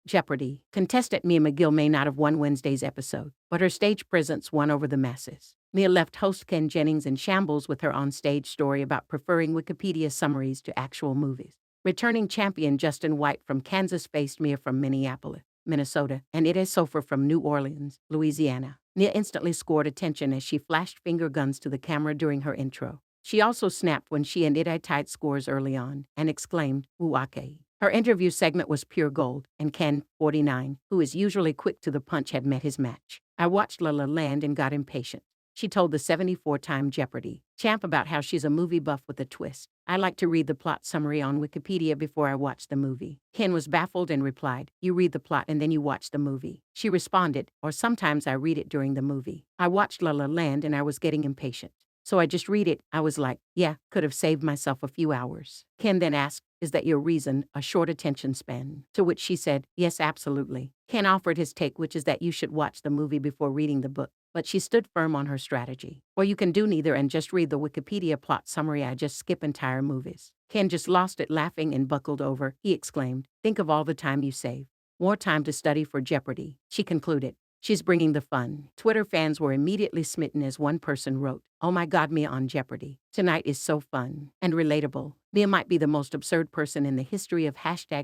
Jeopardy! Contestant Mia McGill may not have won Wednesday's episode, but her stage presence won over the masses. Mia left host Ken Jennings in shambles with her on-stage story about preferring Wikipedia summaries to actual movies. Returning champion Justin White from Kansas faced Mia from Minneapolis, Minnesota, and Ittai Sopher from New Orleans, Louisiana. Mia instantly scored attention as she flashed finger guns to the camera during her intro. She also snapped when she and Ittai tied scores early on and exclaimed, okayy. Her interview segment was pure gold, and Ken, 49, who is usually quick to the punch, had met his match. I watched La La Land and got impatient. She told the 74-time Jeopardy! Champ about how she's a movie buff with a twist. I like to read the plot summary on Wikipedia before I watch the movie. Ken was baffled and replied, "You read the plot and then you watch the movie." She responded, "Or sometimes I read it during the movie. I watched La La Land and I was getting impatient. So I just read it." I was like, "Yeah, could have saved myself a few hours." Ken then asked, "Is that your reason, a short attention span?" To which she said, "Yes, absolutely." Ken offered his take, which is that you should watch the movie before reading the book, but she stood firm on her strategy. Or you can do neither and just read the Wikipedia plot summary. I just skip entire movies. Ken just lost it laughing and buckled over. He exclaimed, "Think of all the time you save. More time to study for Jeopardy." She concluded, "She's bringing the fun." Twitter fans were immediately smitten as one person wrote, "Oh my God, Mia on Jeopardy! Tonight is so fun and relatable. Mia might be the most absurd person in the history of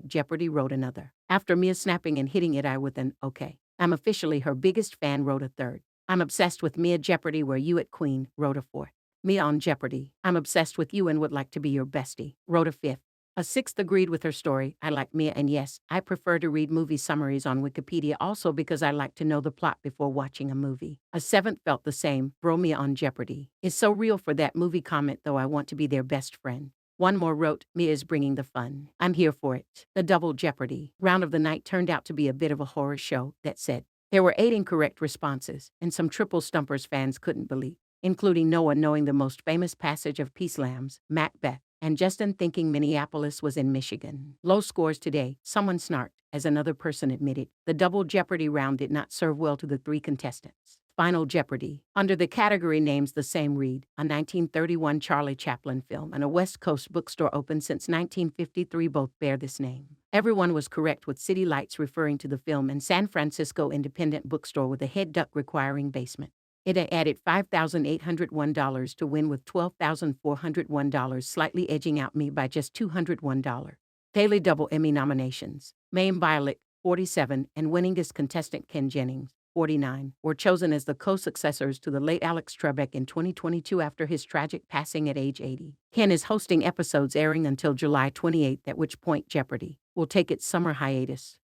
#Jeopardy," wrote another. After Mia snapping and hitting Ittai with an "okay, I'm officially her biggest fan," wrote a third. "I'm obsessed with Mia Jeopardy, where you at Queen," wrote a fourth. "Mia on Jeopardy! I'm obsessed with you and would like to be your bestie," wrote a fifth. A sixth agreed with her story. "I like Mia, and yes, I prefer to read movie summaries on Wikipedia also because I like to know the plot before watching a movie." A seventh felt the same. "Bro, Mia on Jeopardy is so real for that movie comment, though I want to be their best friend." One more wrote, "Mia is bringing the fun. I'm here for it." The double Jeopardy round of the night turned out to be a bit of a horror show, that said. There were 8 incorrect responses, and some triple stumpers fans couldn't believe, including Noah knowing the most famous passage of Peace Lambs, Macbeth, and Justin thinking Minneapolis was in Michigan. Low scores today, someone snarked, as another person admitted. The double Jeopardy round did not serve well to the 3 contestants. Final Jeopardy! Under the category names the same read, a 1931 Charlie Chaplin film and a West Coast bookstore open since 1953 both bear this name. Everyone was correct, with City Lights referring to the film and San Francisco independent bookstore with a head duck requiring basement. It added $5,801 to win with $12,401, slightly edging out me by just $201. Daily Double Emmy nominations. Mayim Bialik, 47, and winningest contestant Ken Jennings, 49, were chosen as the co-successors to the late Alex Trebek in 2022 after his tragic passing at age 80. Ken is hosting episodes airing until July 28, at which point Jeopardy! Will take its summer hiatus.